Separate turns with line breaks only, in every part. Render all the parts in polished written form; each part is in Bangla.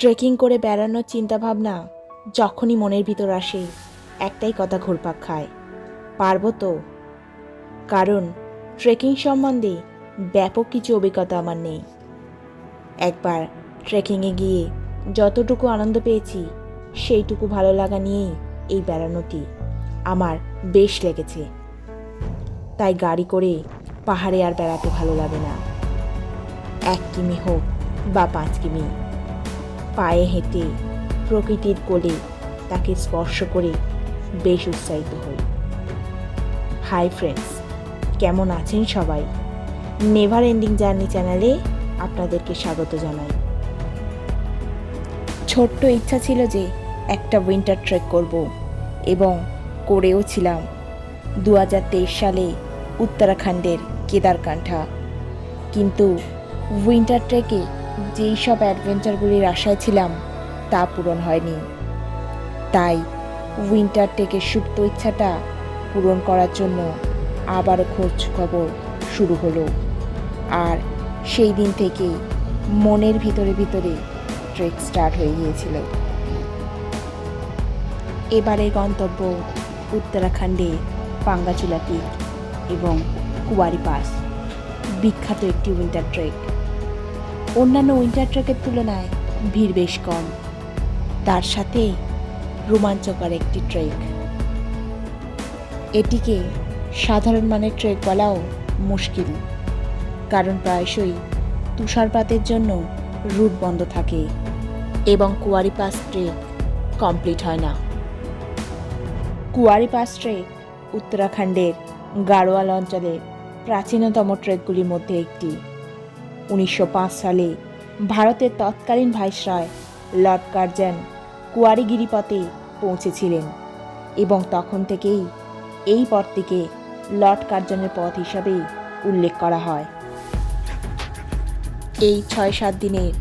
ট্রেকিং করে বেড়ানোর চিন্তাভাবনা যখনই মনের ভিতর আসে, একটাই কথা ঘুরপাক খায়, পারবো তো? কারণ ট্রেকিং সম্বন্ধে ব্যাপক কিছু অভিজ্ঞতা আমার নেই। একবার ট্রেকিংয়ে গিয়ে যতটুকু আনন্দ পেয়েছি, সেইটুকু ভালো লাগা নিয়েই এই বেড়ানোটি আমার বেশ লেগেছে। তাই গাড়ি করে পাহাড়ে আর বেড়াতে ভালো লাগে না। 1 কিমি হোক বা 5 কিমি, পায়ে হেঁটে প্রকৃতির কোলে তাকে স্পর্শ করে বেশ উৎসাহিত হই। হাই ফ্রেন্ডস, কেমন আছেন সবাই? নেভার এন্ডিং জার্নি চ্যানেলে আপনাদেরকে স্বাগত জানাই। ছোট্ট ইচ্ছা ছিল যে একটা উইন্টার ট্রেক করব, এবং করেও ছিলাম 2023 সালে উত্তরাখণ্ডের কেদারকান্ঠা। কিন্তু উইন্টার ট্রেকে যেই সব অ্যাডভেঞ্চারগুলির আশায় ছিলাম তা পূরণ হয়নি। তাই উইন্টার ট্রেকের সুপ্ত ইচ্ছাটা পূরণ করার জন্য আবারও খোঁজ খবর শুরু হলো। আর সেই দিন থেকে মনের ভিতরে ভিতরে ট্রেক স্টার্ট হয়ে গিয়েছিল। এবারের গন্তব্য উত্তরাখণ্ডে পাঙ্গাচুলা পিক এবং কুয়ারি পাস, বিখ্যাত একটি উইন্টার ট্রেক। অন্যান্য উইন্টার ট্রেকের তুলনায় ভিড় বেশ কম, তার সাথে রোমাঞ্চকর একটি ট্রেক। এটিকে সাধারণ মানের ট্রেক বলাও মুশকিল, কারণ প্রায়শই তুষারপাতের জন্য রুট বন্ধ থাকে এবং কুয়ারি পাস ট্রেক কমপ্লিট হয় না। কুয়ারি পাস ট্রেক উত্তরাখণ্ডের গাড়োয়াল অঞ্চলের প্রাচীনতম ট্রেকগুলির মধ্যে একটি। 1905 সালে ভারতের তৎকালীন ভাইসরয় লর্ড কার্জন কুয়ারি গিরিপথে পৌঁছেছিলেন, এবং তখন থেকেই এই পথটিকে লর্ড কার্জনের পথ হিসাবে উল্লেখ করা হয়। এই 6-7 দিনের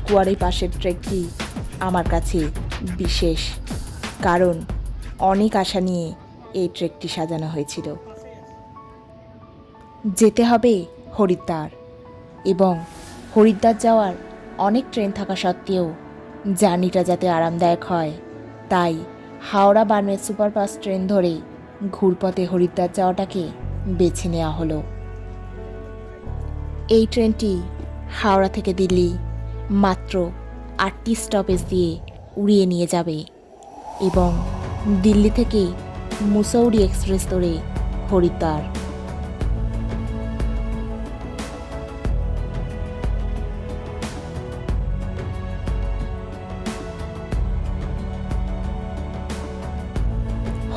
কুয়ারি পাসের ট্রেকটি আমার কাছে বিশেষ, কারণ অনেক আশা নিয়ে এই ট্রেকটি সাজানো হয়েছিল। যেতে হবে হরিদ্বার, এবং হরিদ্বার যাওয়ার অনেক ট্রেন থাকা সত্ত্বেও জার্নিটা যাতে আরামদায়ক হয়, তাই হাওড়া বার্মের সুপারফাস্ট ট্রেন ধরে ঘুরপথে হরিদ্বার যাওয়াটাকে বেছে নেওয়া হলো। এই ট্রেনটি হাওড়া থেকে দিল্লি মাত্র 8টি স্টপেজ দিয়ে উড়িয়ে নিয়ে যাবে, এবং দিল্লি থেকে মুসৌরি এক্সপ্রেস ধরে হরিদ্বার।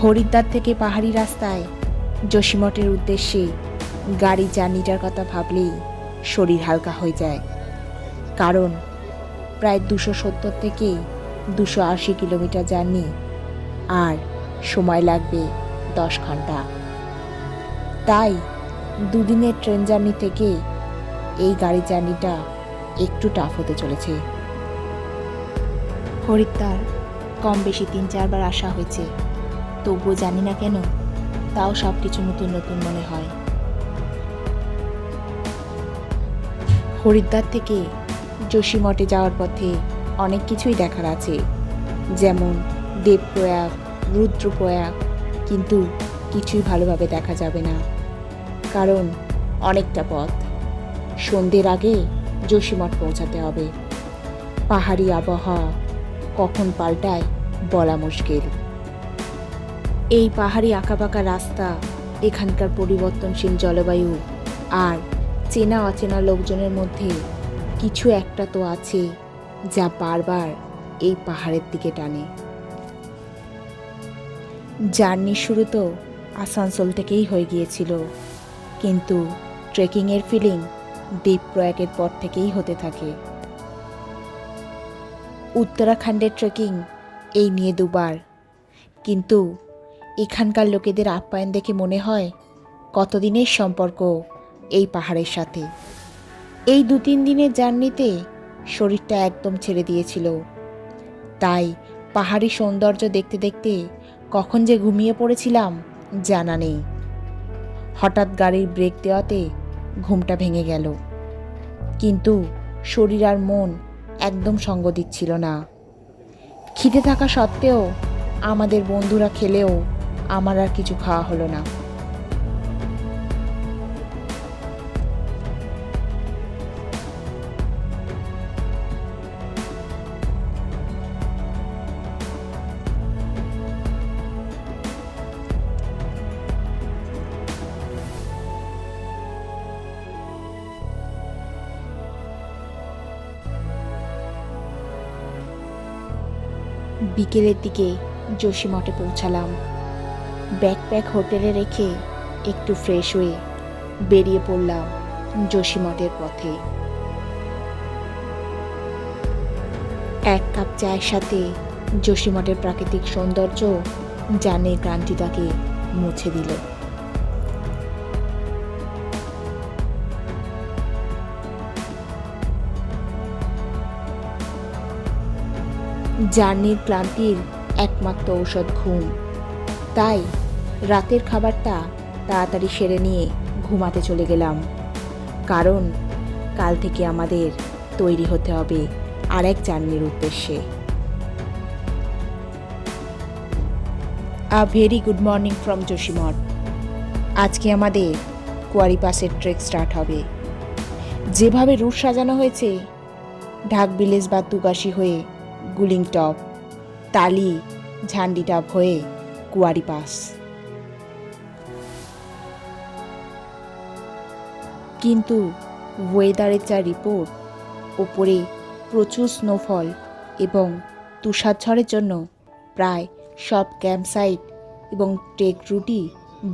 হরিদ্বার থেকে পাহাড়ি রাস্তায় যোশীমঠের উদ্দেশ্যে গাড়ি জার্নিটার কথা ভাবলেই শরীর হালকা হয়ে যায়, কারণ প্রায় 270 থেকে 280 কিলোমিটার জার্নি, আর সময় লাগবে 10 ঘন্টা। তাই দুদিনের ট্রেন জার্নি থেকে এই গাড়ি জার্নিটা একটু টাফ হতে চলেছে। হরিদ্বার কম বেশি 3-4 বার আসা হয়েছে, তবুও জানি না কেন তাও সব কিছু নতুন নতুন মনে হয়। হরিদ্বার থেকে যোশীমঠে যাওয়ার পথে অনেক কিছুই দেখার আছে, যেমন দেবপ্রয়াগ, রুদ্রপ্রয়াগ, কিন্তু কিছুই ভালোভাবে দেখা যাবে না, কারণ অনেকটা পথ। সন্ধ্যের আগে যোশীমঠ পৌঁছাতে হবে। পাহাড়ি আবহাওয়া কখন পাল্টায় বলা মুশকিল। এই পাহাড়ি আঁকাবাঁকা রাস্তা, এখানকার পরিবর্তনশীল জলবায়ু, আর চেনা অচেনা লোকজনের মধ্যে কিছু একটা তো আছে যা বারবার এই পাহাড়ের দিকে টানে। জার্নির শুরু তো আসানসোল থেকেই হয়ে গিয়েছিল, কিন্তু ট্রেকিংয়ের ফিলিং দেবপ্রয়াগের পর থেকেই হতে থাকে। উত্তরাখণ্ডের ট্রেকিং এই নিয়ে 2 বার, কিন্তু এখানকার লোকেদের আপ্যায়ন দেখে মনে হয় কতদিনের সম্পর্ক এই পাহাড়ের সাথে। এই 2-3 দিনের জার্নিতে শরীরটা একদম ছেড়ে দিয়েছিল, তাই পাহাড়ি সৌন্দর্য দেখতে দেখতে কখন যে ঘুমিয়ে পড়েছিলাম জানা নেই। হঠাৎ গাড়ির ব্রেক দেওয়াতে ঘুমটা ভেঙে গেল, কিন্তু শরীর আর মন একদম সঙ্গ দিচ্ছিল না। খিদে থাকা সত্ত্বেও আমাদের বন্ধুরা খেলেও আমার আর কিছু খাওয়া হলো না। বিকেলের দিকে যোশীমঠে পৌঁছালাম। ব্যাকপ্যাক হোটেলে রেখে একটু ফ্রেশ হয়ে বেরিয়ে পড়লাম যোশীমঠের পথে। এক কাপ চায়ের সাথে যোশীমঠের প্রাকৃতিক সৌন্দর্য জার্নির ক্লান্তিটাকে মুছে দিল। জার্নির ক্লান্তির একমাত্র ঔষধ ঘুম। তাই রাতের খাবারটা তাড়াতাড়ি সেরে নিয়ে ঘুমাতে চলে গেলাম, কারণ কাল থেকে আমাদের তৈরি হতে হবে আরেক জার্নির উদ্দেশ্যে। A very good morning from Joshimath. আজকে আমাদের কুয়ারি পাসের ট্রেক স্টার্ট হবে। যেভাবে রুট সাজানো হয়েছে, ঢাক ভিলেজ বা তুগাসি হয়ে গুলিং টপ, তালি ঝান্ডি টপ হয়ে কুয়ারি পাস। কিন্তু ওয়েদারের যা রিপোর্ট, ওপরে প্রচুর স্নোফল এবং তুষারঝড়ের জন্য প্রায় সব ক্যাম্প সাইট এবং ট্রেক রুটই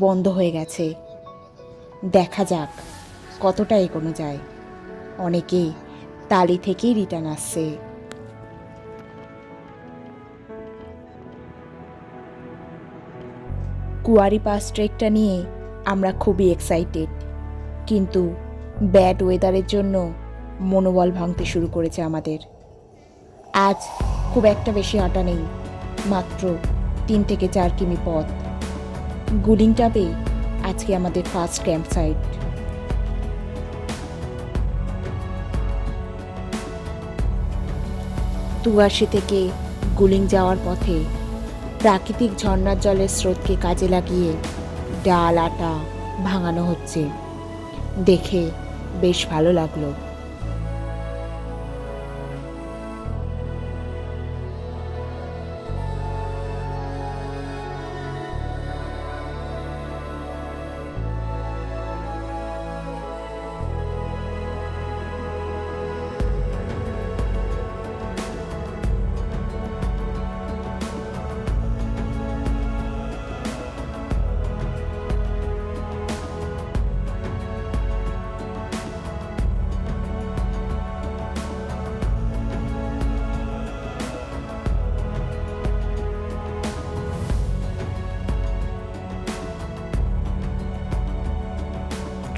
বন্ধ হয়ে গেছে। দেখা যাক কতটা এগোনো যায়। অনেকে তালি থেকেই রিটার্ন আসছে। কুয়ারি পাস ট্রেকটা নিয়ে আমরা খুবই এক্সাইটেড, কিন্তু ব্যাড ওয়েদারের জন্য মনোবল ভাঙতে শুরু করেছে আমাদের। আজ খুব একটা বেশি হাঁটা নেই, মাত্র 3 থেকে 4 কিমি পথ। গুলিং টপে আজকে আমাদের ফার্স্ট ক্যাম্প সাইট। তুগাসি থেকে গুলিং যাওয়ার পথে প্রাকৃতিক ঝর্ণার জলের স্রোতকে কাজে লাগিয়ে ডাল আটা ভাঙানো হচ্ছে, দেখে বেশ ভালো লাগলো।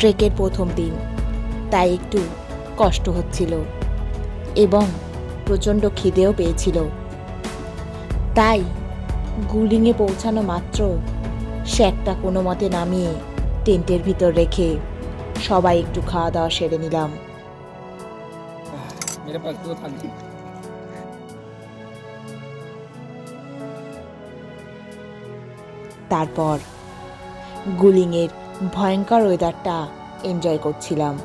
ট্রেকের প্রথম দিন, তাই একটু কষ্ট হচ্ছিল এবং প্রচণ্ড খিদেও পেয়েছিল। তাই গুলিংয়ে পৌঁছানো মাত্র শ্যাকটা কোনো মতে নামিয়ে টেন্টের ভিতর রেখে সবাই একটু খাওয়া দাওয়া সেরে নিলাম। তারপর গুলিংয়ের ভয়ঙ্কর ওয়েদারটা এনজয় করছিলাম।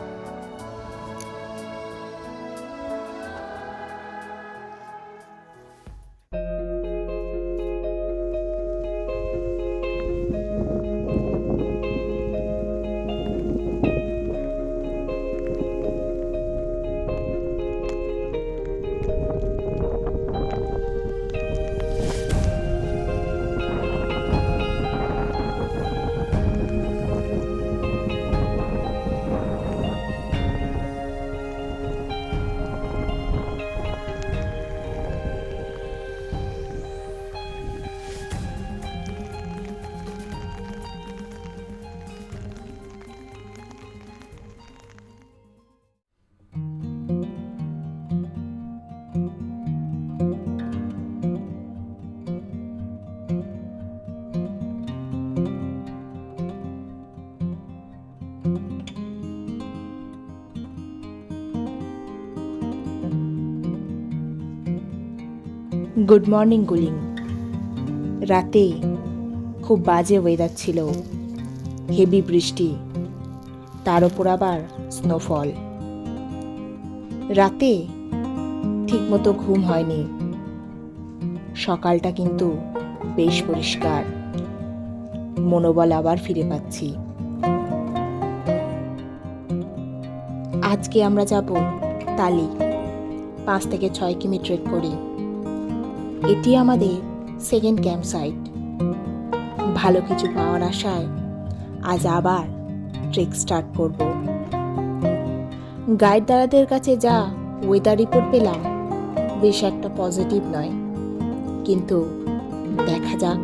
গুড মর্নিং গুলিং। রাতে খুব বাজে ওয়েদার ছিল, হেভি বৃষ্টি, তার ওপর আবার স্নোফল। রাতে ঠিকমতো ঘুম হয়নি। সকালটা কিন্তু বেশ পরিষ্কার, মনোবল আবার ফিরে পাচ্ছি। আজকে আমরা যাব তালি, 5 থেকে 6 কিমি ট্রেক করে। এটি আমাদের সেকেন্ড ক্যাম্প সাইট। ভালো কিছু পাওয়ার আশায় আজ আবার ট্রেক স্টার্ট করব। গাইড দাদাদের কাছে যা ওয়েদার রিপোর্ট পেলাম বেশ একটা পজিটিভ নয়, কিন্তু দেখা যাক।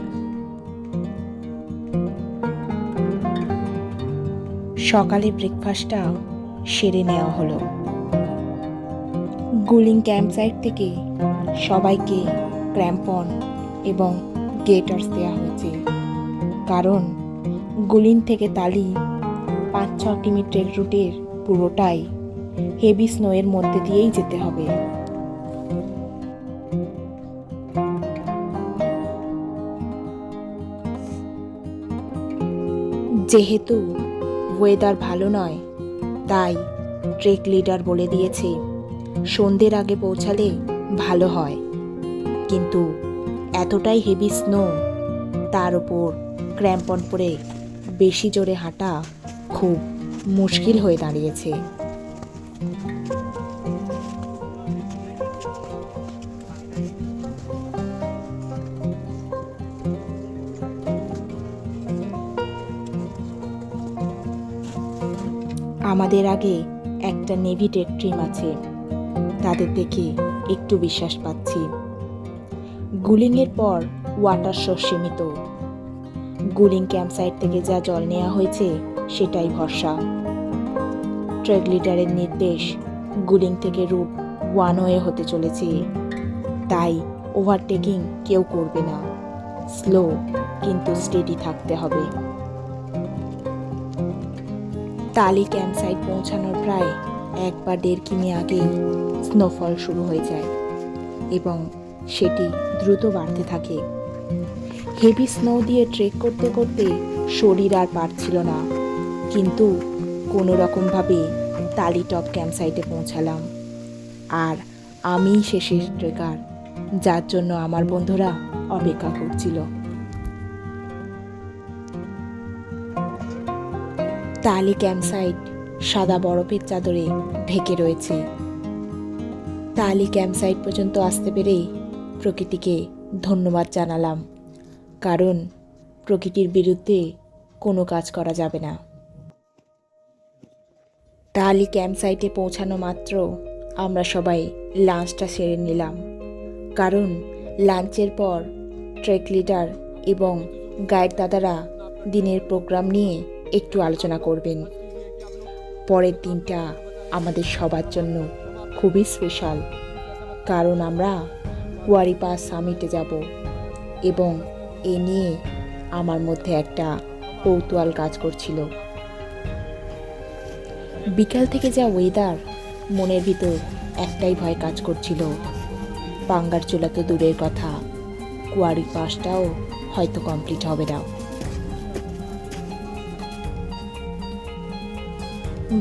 সকালে ব্রেকফাস্টটা সেরে নেওয়া হলো। গুলিং ক্যাম্প সাইট থেকে সবাইকে ক্র্যাম্পন এবং গেটার্স দেওয়া হয়েছে, কারণ গুলিং থেকে তালি 5-6 কিমি ট্রেক রুটের পুরোটাই হেভি স্নোয়ের মধ্যে দিয়েই যেতে হবে। যেহেতু ওয়েদার ভালো নয়, তাই ট্রেক লিডার বলে দিয়েছে সন্ধ্যের আগে পৌঁছালে ভালো হয়, কিন্তু এতটাই হেভি স্নো, তার ওপর ক্র্যাম্পন পরে বেশি জোরে হাঁটা খুব মুশকিল হয়ে দাঁড়িয়েছে। আমাদের আগে একটা নেভি টেক টিম আছে, তাদের দেখে একটু বিশ্বাস পাচ্ছি। গুলিংয়ের পর ওয়াটার সোর্স সীমিত। গুলিং ক্যাম্প সাইট থেকে যা জল নেওয়া হয়েছে সেটাই ভরসা। ট্রেক লিডারের নির্দেশ গুলিং থেকে রুট 1 ওয়ে হতে চলেছে, তাই ওভারটেকিং কেউ করবে না। স্লো কিন্তু স্টেডি থাকতে হবে। তালি ক্যাম্প সাইট পৌঁছানোর প্রায় 1 বা 1.5 কিমি আগেই স্নোফল শুরু হয়ে যায় এবং সেটি দ্রুত বাড়তে থাকে। হেভি স্নো দিয়ে ট্রেক করতে করতে শরীর আর পারছিল না, কিন্তু কোনো রকমভাবে তালি টপ ক্যাম্প সাইটে পৌঁছালাম। আর আমিই শেষের ট্রেকার, যার জন্য আমার বন্ধুরা অপেক্ষা করছিল। তালি ক্যাম্প সাইট সাদা বরফের চাদরে ঢেকে রয়েছে। তালি ক্যাম্প সাইট পর্যন্ত আসতে পেরে প্রকৃতিকে ধন্যবাদ জানালাম, কারণ প্রকৃতির বিরুদ্ধে কোনো কাজ করা যাবে না। তালি ক্যাম্প সাইটে পৌঁছানো মাত্র আমরা সবাই লাঞ্চটা সেরে নিলাম, কারণ লাঞ্চের পর ট্রেক লিডার এবং গাইড দাদারা দিনের প্রোগ্রাম নিয়ে একটু আলোচনা করবেন। পরের দিনটা আমাদের সবার জন্য খুবই স্পেশাল, কারণ আমরা কুয়ারি পাস সামিটে যাব এবং এ নিয়ে আমার মধ্যে একটা কৌতূহল কাজ করছিল। বিকাল থেকে যা ওয়েদার, মনের ভিতর একটাই ভয় কাজ করছিল, পাঙ্গার চোলা তো দূরের কথা, কুয়ারি পাসটাও হয়তো কমপ্লিট হবে না।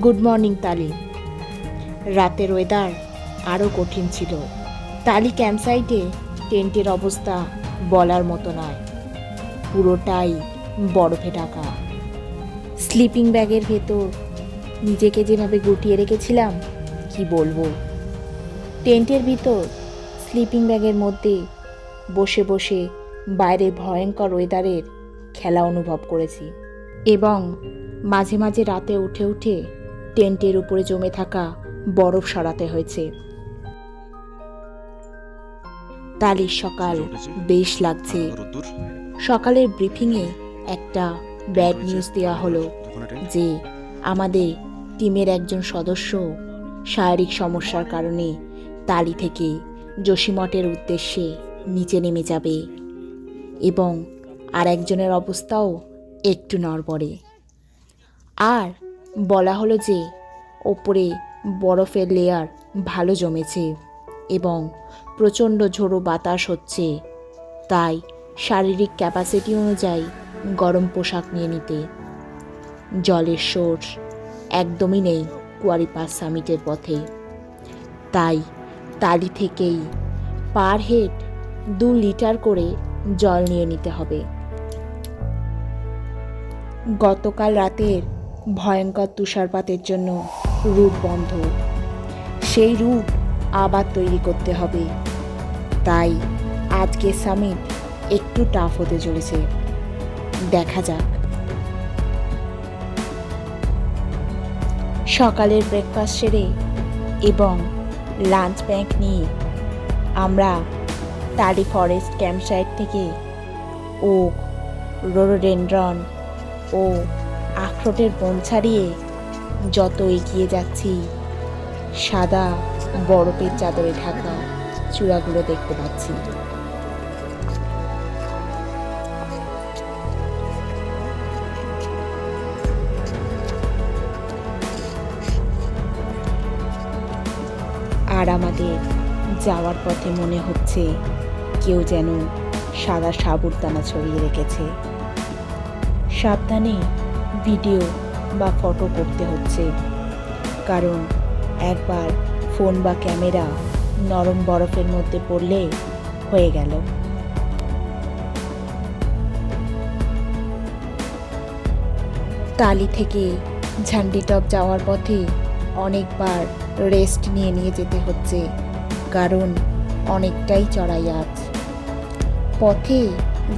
গুড মর্নিং তালি। রাতের ওয়েদার আরও কঠিন ছিল। তালি ক্যাম্প সাইটে টেন্টের অবস্থা বলার মতো নয়, পুরোটাই বরফে ঢাকা। স্লিপিং ব্যাগের ভেতর নিজেকে যেভাবে গুটিয়ে রেখেছিলাম কি বলবো। টেন্টের ভিতর স্লিপিং ব্যাগের মধ্যে বসে বসে বাইরের ভয়ঙ্কর ওয়েদারের খেলা অনুভব করেছি, এবং মাঝে মাঝে রাতে উঠে উঠে টেন্টের উপরে জমে থাকা বরফ সরাতে হয়েছে। তালির সকাল বেশ লাগছে। সকালের ব্রিফিংয়ে একটা ব্যাড নিউজ দেওয়া হলো যে আমাদের টিমের একজন সদস্য শারীরিক সমস্যার কারণে তালি থেকে যোশীমঠের উদ্দেশ্যে নিচে নেমে যাবে, এবং আর একজনের অবস্থাও একটু নড়বড়ে। আর বলা হলো যে ওপরে বরফের লেয়ার ভালো জমেছে এবং প্রচণ্ড ঝোড়ো বাতাস হচ্ছে, তাই শারীরিক ক্যাপাসিটি অনুযায়ী গরম পোশাক নিয়ে নিতে। জলের সোর্স একদমই নেই কুয়ারি পাস সামিটের পথে, তাই তালি থেকেই পার হেড 2 লিটার করে জল নিয়ে নিতে হবে। গতকাল রাতের ভয়ঙ্কর তুষারপাতের জন্য রুট বন্ধ, সেই রুট আবার তৈরি করতে হবে, তাই আজকের সামিট একটু টাফ হতে চলেছে। দেখা যাক। সকালের ব্রেকফাস্ট সেরে এবং লাঞ্চ ব্যাগ নিয়ে আমরা টালি ফরেস্ট ক্যাম্পসাইট থেকে ওক, রোডোডেনড্রন ও আখরোটের বন ছাড়িয়ে যত এগিয়ে যাচ্ছি, সাদা বরফের চাদরে ঢাকা চূড়াগুলো দেখতে পাচ্ছি। আর আমাদের যাওয়ার পথে মনে হচ্ছে কেউ যেন সাদা সাবুরদানা ছড়িয়ে রেখেছে। সাবধানে ভিডিও বা ফটো করতে হচ্ছে, কারণ একবার ফোন বা ক্যামেরা নরম বরফের মধ্যে পড়লে হয়ে গেল। টালি থেকে ঝান্ডিটপ যাওয়ার পথে অনেকবার রেস্ট নিয়ে নিয়ে যেতে হচ্ছে, কারণ অনেকটাই চড়াই আজ। পথে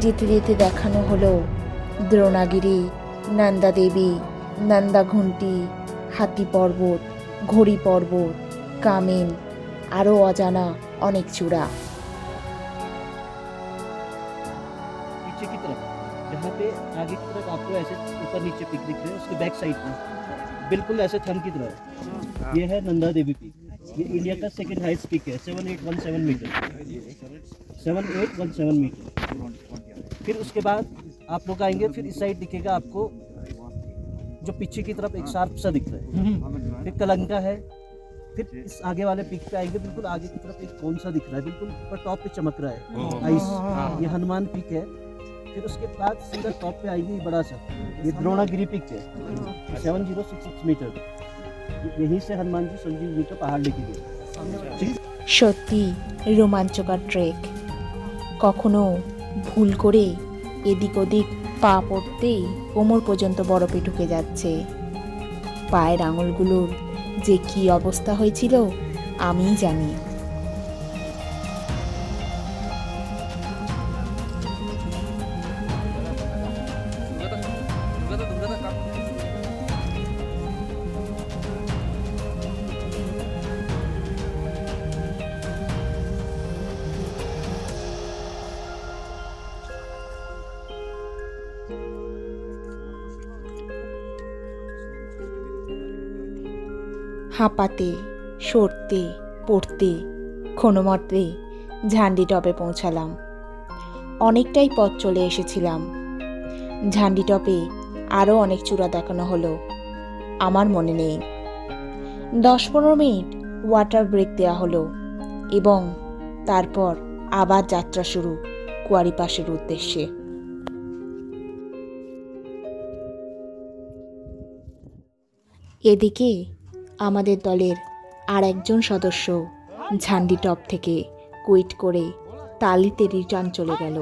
যেতে যেতে দেখানো হলো দ্রোণাগিরি, নন্দা দেবী, নন্দা ঘুন্টি, হাতি পর্বত, ঘড়ি পর্বত, কামেন, আরও অজানা অনেক চূড়া।
पीछे की तरफ जहाँ पे आगे की तरफ आपको ऐसे ऊपर नीचे पिक दिख रहे हैं, उसके बैक साइड में बिल्कुल ऐसे थम की तरह ये है नंदा देवी पीक। ये इंडिया का सेकंड हाईएस्ट पीक है, 7817 मीटर, 7817 मीटर। फिर उसके बाद आप लोग आएंगे, फिर इस साइड दिखेगा आपको जो पीछे की तरफ एक शार्प सा दिख रहा है, फिर कलंका है। फिर इस आगे वाले पिक पे आएंगे, बिल्कुल आगे की तरफ एक कौन सा दिख रहा है, बिल्कुल ऊपर टॉप पे चमक रहा है आइस, ये हनुमान पिक है। फिर उसके बाद सीधा टॉप पे आएंगे ये बड़ा सा, ये द्रोणागिरी पिक है, 7066 मीटर। यहीं से हनुमान जी संजीव जी का पहाड़ लेके गए।
সত্যি রোমাঞ্চকর ট্রেক। কখনো ভুল করে এদিক ওদিক পা পড়তেই কোমর পর্যন্ত বরফে ঢুকে যাচ্ছে। পায়ের আঙুলগুলোর যে কি অবস্থা হয়েছিল আমিই জানি। হাঁপাতে, সরতে, পড়তে কোনোমতে ঝান্ডিটপে পৌঁছালাম। অনেকটাই পথ চলে এসেছিলাম। ঝান্ডিটপে আরও অনেক চূড়া দেখানো হলো, আমার মনে নেই। 10-15 মিনিট ওয়াটার ব্রেক দেওয়া হলো এবং তারপর আবার যাত্রা শুরু কুয়ারি পাসের উদ্দেশ্যে। এদিকে আমাদের দলের আর একজন সদস্য ঝান্ডিটপ থেকে কুইট করে টালিতে রিটার্ন চলে গেল।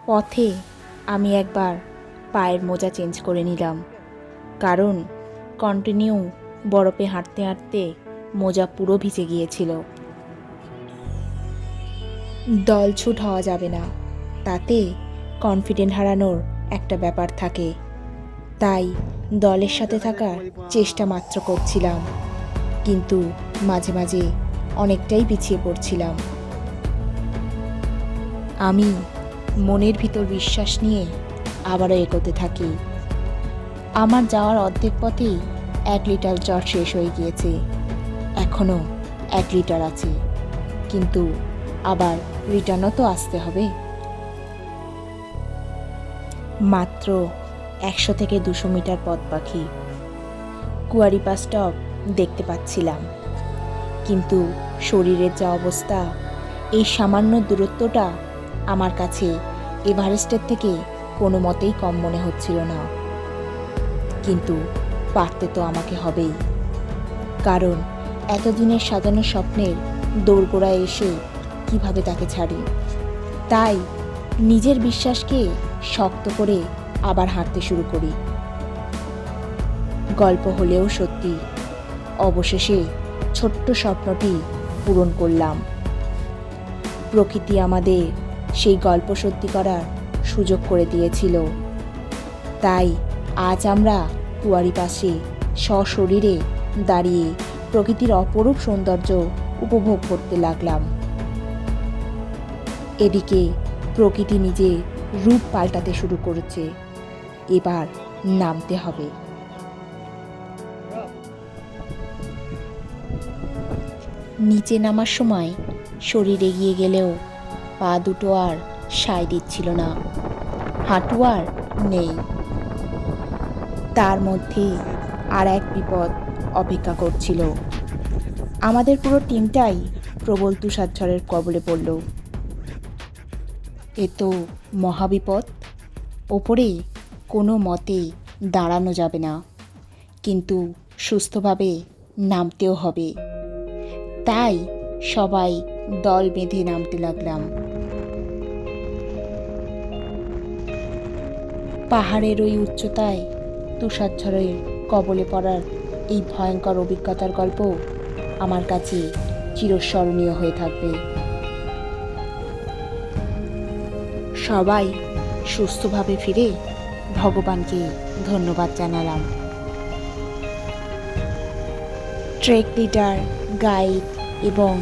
পথে আমি একবার পায়ের মোজা চেঞ্জ করে নিলাম, কারণ কন্টিনিউ বরফে হাঁটতে হাঁটতে মোজা পুরো ভিজে গিয়েছিল। দলছুট হওয়া যাবে না, তাতে কনফিডেন্ট হারানোর একটা ব্যাপার থাকে, তাই দলের সাথে থাকার চেষ্টা মাত্র করছিলাম, কিন্তু মাঝে মাঝে অনেকটাই পিছিয়ে পড়ছিলাম। আমি মনের ভিতর বিশ্বাস নিয়ে আবারও এগোতে থাকি। আমার যাওয়ার অর্ধেক পথেই 1 লিটার জল শেষ হয়ে গিয়েছে, এখনও 1 লিটার আছে, কিন্তু আবার রিটার্নও তো আসতে হবে। মাত্র 100 থেকে 200 মিটার পথ বাকি। কুয়ারি পাস স্টপ দেখতে পাচ্ছিলাম, কিন্তু শরীরের যা অবস্থা, এই সামান্য দূরত্বটা আমার কাছে এভারেস্টের থেকে কোনো মতেই কম মনে হচ্ছিল না। কিন্তু পারতে তো আমাকে হবেই, কারণ এতদিনের সাজানো স্বপ্নের দোরগোড়ায় এসে কিভাবে তাকে ছাড়ি। তাই নিজের বিশ্বাসকে শক্ত করে আবার হাঁটতে শুরু করি। গল্প হলেও সত্যি, অবশেষে ছোট্ট স্বপ্নটি পূরণ করলাম। প্রকৃতি আমাদের সেই গল্প সত্যি করার সুযোগ করে দিয়েছিল। তাই আজ আমরা কুয়ারি পাশে সশরীরে দাঁড়িয়ে প্রকৃতির অপরূপ সৌন্দর্য উপভোগ করতে লাগলাম। এদিকে প্রকৃতি নিজে রূপ পাল্টাতে শুরু করেছে। এবার নামতে হবে। নিচে নামার সময় শরীর এগিয়ে গেলেও পা দুটো আর সায় দিচ্ছিল না, হাঁটু আর নেই। তার মধ্যে আর এক বিপদ অপেক্ষা করছিল। আমাদের পুরো টিমটাই প্রবল তুষারঝড়ের কবলে পড়ল। এ তো মহাবিপদ। ওপরে কোনো মতে দাঁড়ানো যাবে না, কিন্তু সুস্থভাবে নামতেও হবে। তাই সবাই দল বেঁধে নামতে লাগলাম। পাহাড়ের ওই উচ্চতায় তুষারঝড়ের কবলে পড়ার এই ভয়ঙ্কর অভিজ্ঞতার গল্প আমার কাছে চিরস্মরণীয় হয়ে থাকবে। সবাই সুস্থভাবে ফিরে ভগবানকে ধন্যবাদ জানালাম। ট্রেক লিডার, গাইড এবং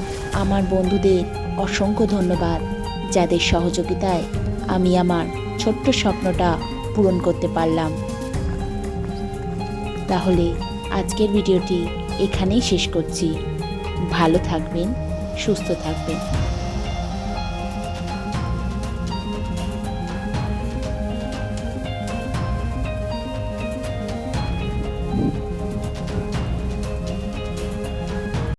আমার বন্ধুদের অসংখ্য ধন্যবাদ, যাদের সহযোগিতায় আমি আমার ছোট্ট স্বপ্নটা পূরণ করতে পারলাম। তাহলে আজকের ভিডিওটি এখানেই শেষ করছি। ভালো থাকবেন, সুস্থ থাকবেন।